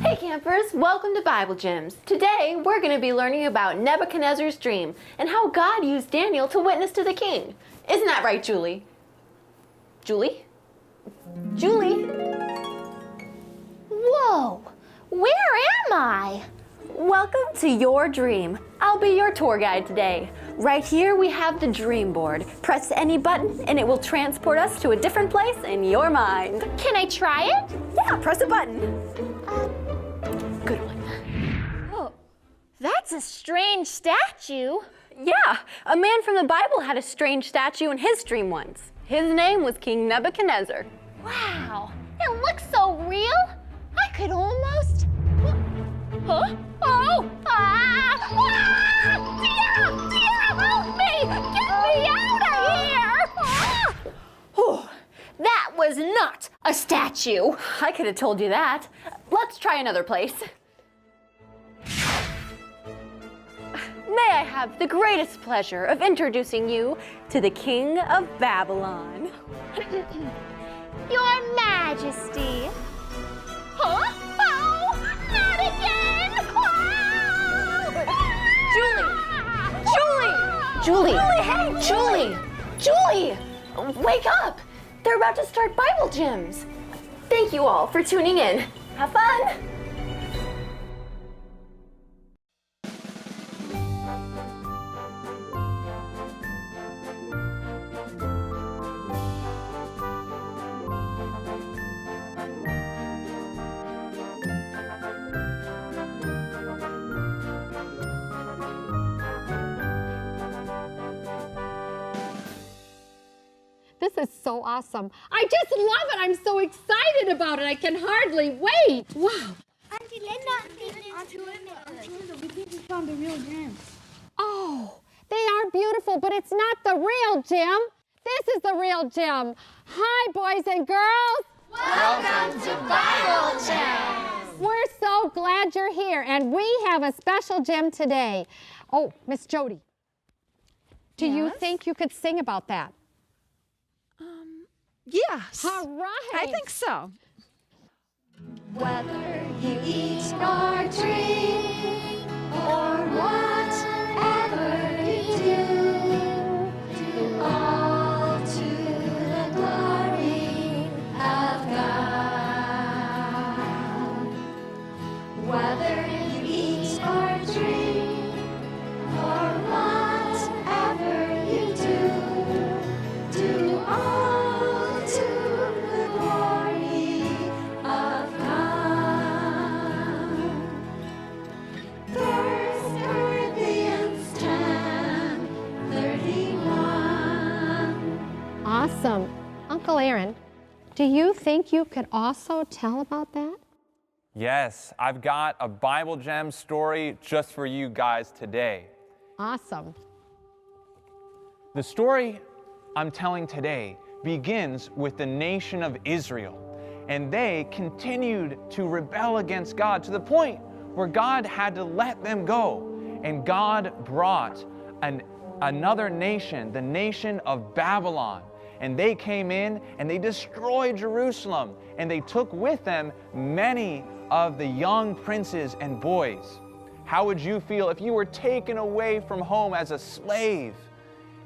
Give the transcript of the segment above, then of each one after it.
Hey campers, welcome to Bible Gems. Today we're going to be learning about Nebuchadnezzar's dream and how God used Daniel to witness to the king. Isn't that right, Julie? Julie? Julie? Whoa! Where am I? Welcome to your dream. I'll be your tour guide today. Right here we have the dream board. Press any button and it will transport us to a different place in your mind. Can I try it? Yeah, press a button. Good one. Oh, that's a strange statue. Yeah, a man from the Bible had a strange statue in his dream once. His name was King Nebuchadnezzar. Wow, it looks so real. I could almost... Huh? Oh! Dear, help me! Get me out of here! Oh, that was not a statue. I could have told you that. Let's try another place. May I have the greatest pleasure of introducing you to the King of Babylon. Your Majesty. Huh? Oh, not again! Oh! Julie! Hey, Julie! Wake up! They're about to start Bible Gems. Thank you all for tuning in. Have fun! This is so awesome. I just love it. I'm so excited about it. I can hardly wait. Wow. Auntie Linda, we think we found the real gems. Oh, they are beautiful, but it's not the real gem. This is the real gem. Hi, boys and girls. Welcome to Bible Gems. We're so glad you're here, and we have a special gem today. Oh, Miss Jody, do you think you could sing about that? Yes. All right. I think so. Whether you eat or drink or whatever you do all to the glory of God. Whether you eat or drink or whatever you do all Awesome. Uncle Aaron, do you think you could also tell about that? Yes, I've got a Bible Gem story just for you guys today. Awesome. The story I'm telling today begins with the nation of Israel, and they continued to rebel against God to the point where God had to let them go, and God brought another nation, the nation of Babylon. And they came in and they destroyed Jerusalem, and they took with them many of the young princes and boys. How would you feel if you were taken away from home as a slave?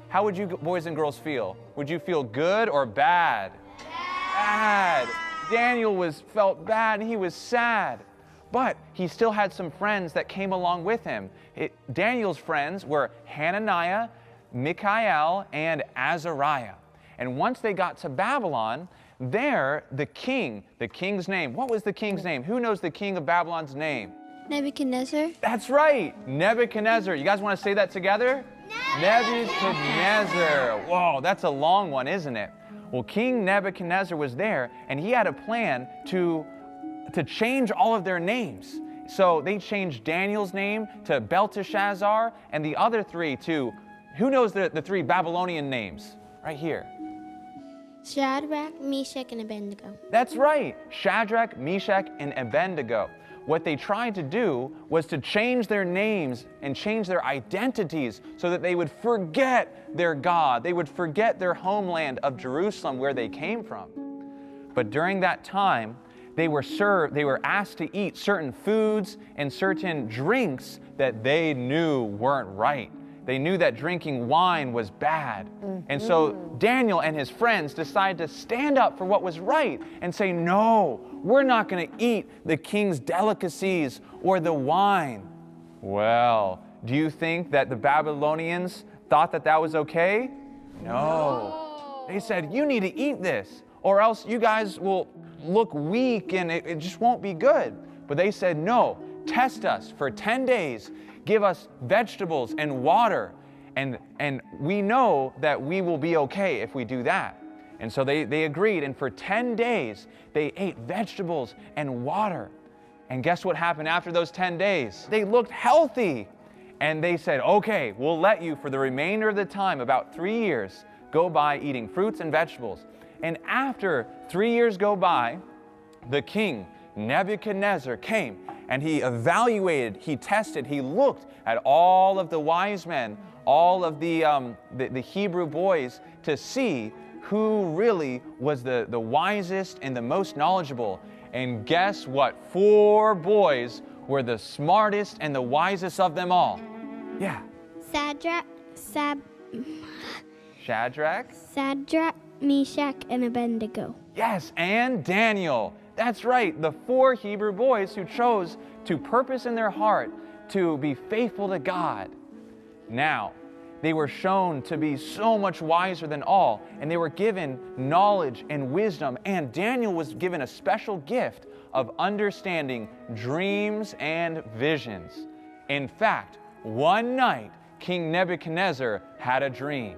How would you boys and girls feel? Would you feel good or bad? Bad. Daniel felt bad and he was sad. But he still had some friends that came along with him. Daniel's friends were Hananiah, Mishael, and Azariah. And once they got to Babylon, there the king's name, what was the king's name? Who knows the king of Babylon's name? Nebuchadnezzar. That's right, Nebuchadnezzar. You guys want to say that together? Nebuchadnezzar. Whoa, that's a long one, isn't it? Well, King Nebuchadnezzar was there, and he had a plan to change all of their names. So they changed Daniel's name to Belteshazzar, and the other three to, who knows the three Babylonian names? Right here. Shadrach, Meshach, and Abednego. That's right, Shadrach, Meshach, and Abednego. What they tried to do was to change their names and change their identities so that they would forget their God. They would forget their homeland of Jerusalem where they came from. But during that time, they were asked to eat certain foods and certain drinks that they knew weren't right. They knew that drinking wine was bad. And so Daniel and his friends decided to stand up for what was right and say, no, we're not going to eat the king's delicacies or the wine. Well, do you think that the Babylonians thought that that was okay? No. They said, you need to eat this, or else you guys will look weak and it just won't be good. But they said, no, test us for 10 days. Give us vegetables and water, and we know that we will be okay if we do that. And so they agreed, and for 10 days, they ate vegetables and water. And guess what happened after those 10 days? They looked healthy. And they said, okay, we'll let you for the remainder of the time, about 3 years, go by eating fruits and vegetables. And after 3 years go by, the king, Nebuchadnezzar, came and he evaluated, he tested, he looked at all of the wise men, all of the Hebrew boys, to see who really was the wisest and the most knowledgeable. And guess what? 4 boys were the smartest and the wisest of them all. Yeah. Shadrach, Meshach, and Abednego. Yes, and Daniel. That's right, the 4 Hebrew boys who chose to purpose in their heart to be faithful to God. Now, they were shown to be so much wiser than all, and they were given knowledge and wisdom, and Daniel was given a special gift of understanding dreams and visions. In fact, one night, King Nebuchadnezzar had a dream.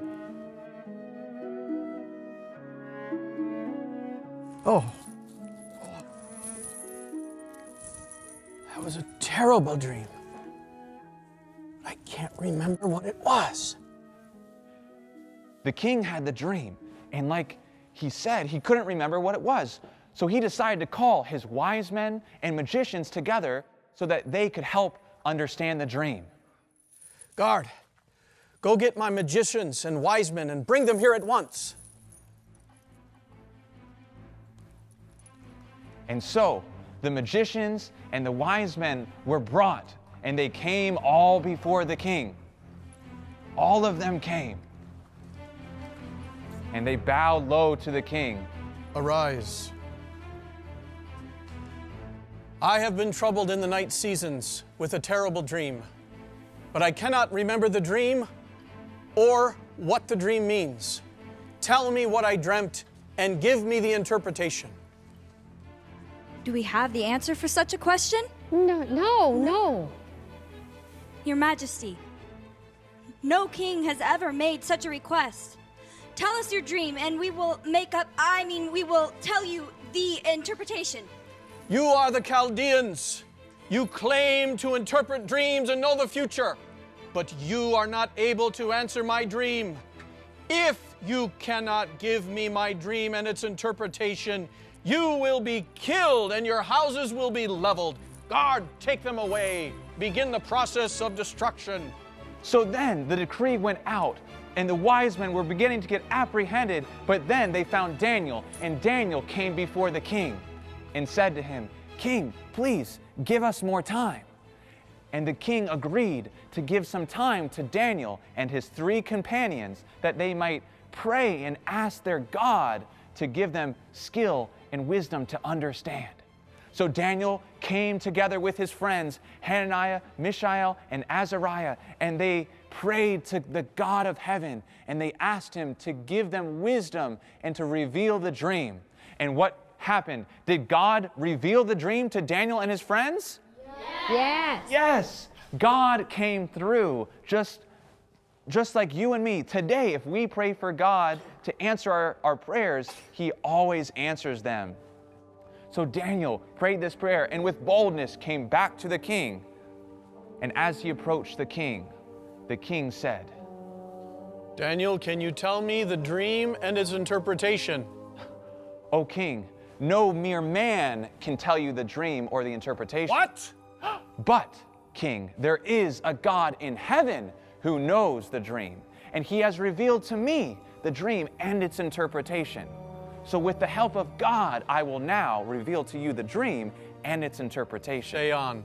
Oh. That was a terrible dream. I can't remember what it was. The king had the dream, and like he said, he couldn't remember what it was. So he decided to call his wise men and magicians together so that they could help understand the dream. Guard, go get my magicians and wise men and bring them here at once. And so the magicians and the wise men were brought, and they came all before the king. All of them came. And they bowed low to the king. Arise. I have been troubled in the night seasons with a terrible dream, but I cannot remember the dream or what the dream means. Tell me what I dreamt and give me the interpretation. Do we have the answer for such a question? No. Your Majesty, no king has ever made such a request. Tell us your dream and we will we will tell you the interpretation. You are the Chaldeans. You claim to interpret dreams and know the future, but you are not able to answer my dream. If you cannot give me my dream and its interpretation, you will be killed and your houses will be leveled. Guard, take them away. Begin the process of destruction. So then the decree went out, and the wise men were beginning to get apprehended, but then they found Daniel, and Daniel came before the king and said to him, "King, please give us more time." And the king agreed to give some time to Daniel and his 3 companions that they might pray and ask their God to give them skill and wisdom to understand. So Daniel came together with his friends, Hananiah, Mishael, and Azariah, and they prayed to the God of heaven, and they asked him to give them wisdom and to reveal the dream. And what happened? Did God reveal the dream to Daniel and his friends? Yes. Yes. God came through just like you and me. Today, if we pray for God to answer our prayers, He always answers them. So Daniel prayed this prayer and with boldness came back to the king. And as he approached the king said, Daniel, can you tell me the dream and its interpretation? "O king, no mere man can tell you the dream or the interpretation." What? "But, king, there is a God in heaven who knows the dream, and he has revealed to me the dream and its interpretation." So with the help of God, I will now reveal to you the dream and its interpretation. Say on.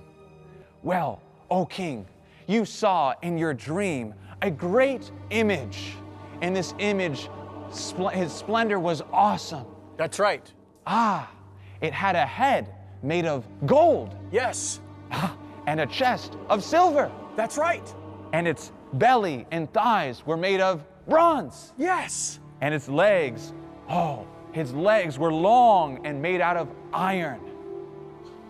Well, O king, you saw in your dream a great image. And this image, his splendor was awesome. That's right. It had a head made of gold. Yes. And a chest of silver. That's right. And its belly and thighs were made of bronze. Yes. And its legs, his legs were long and made out of iron.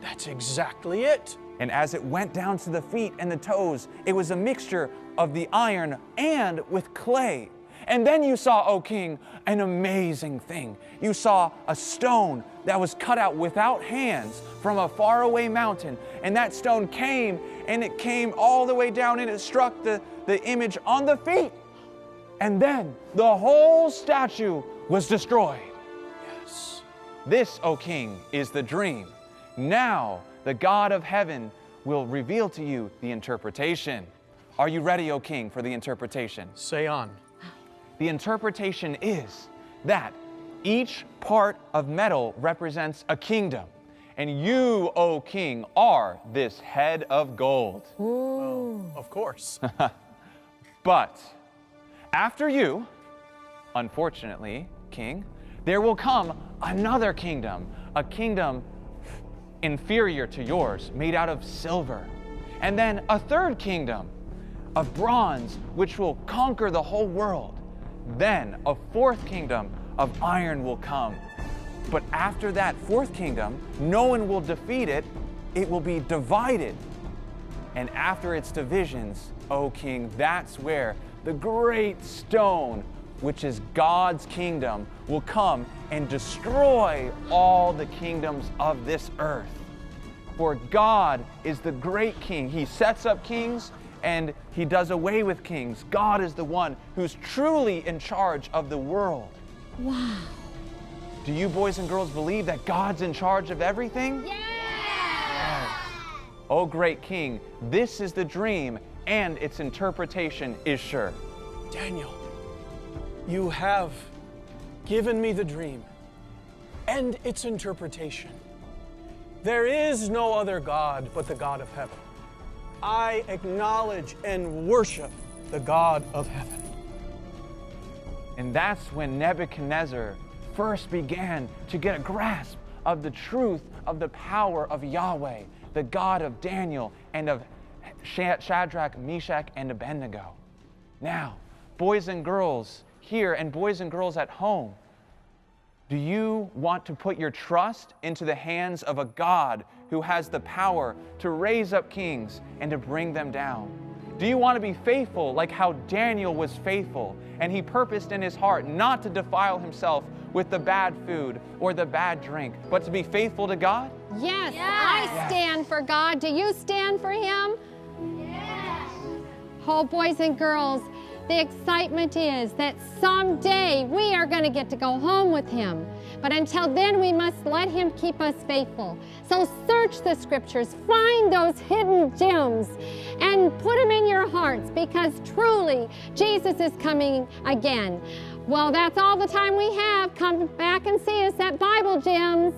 That's exactly it. And as it went down to the feet and the toes, it was a mixture of the iron and with clay. And then you saw, O king, an amazing thing. You saw a stone that was cut out without hands from a faraway mountain. And that stone came, and it came all the way down, and it struck the image on the feet. And then the whole statue was destroyed. Yes. This, O king, is the dream. Now the God of heaven will reveal to you the interpretation. Are you ready, O king, for the interpretation? Say on. The interpretation is that each part of metal represents a kingdom, and you, O king, are this head of gold. Of course. But after you, unfortunately, king, there will come another kingdom, a kingdom inferior to yours, made out of silver. And then a third kingdom of bronze, which will conquer the whole world. Then a fourth kingdom of iron will come. But after that fourth kingdom, no one will defeat it. It will be divided. And after its divisions, O king, that's where the great stone, which is God's kingdom, will come and destroy all the kingdoms of this earth. For God is the great king. He sets up kings and he does away with kings. God is the one who's truly in charge of the world. Wow. Do you boys and girls believe that God's in charge of everything? Yeah! Oh, great king, this is the dream, and its interpretation is sure. Daniel, you have given me the dream and its interpretation. There is no other God but the God of heaven. I acknowledge and worship the God of heaven. And that's when Nebuchadnezzar first began to get a grasp of the truth of the power of Yahweh, the God of Daniel and of Shadrach, Meshach, and Abednego. Now, boys and girls here and boys and girls at home, do you want to put your trust into the hands of a God who has the power to raise up kings and to bring them down? Do you want to be faithful like how Daniel was faithful and he purposed in his heart not to defile himself with the bad food or the bad drink, but to be faithful to God? Yes, I stand for God. Do you stand for Him? Yes. Oh, boys and girls, the excitement is that someday we are going to get to go home with Him. But until then, we must let Him keep us faithful. So search the Scriptures, find those hidden gems, and put them in your hearts, because truly, Jesus is coming again. Well, that's all the time we have. Come back and see us at Bible Gems.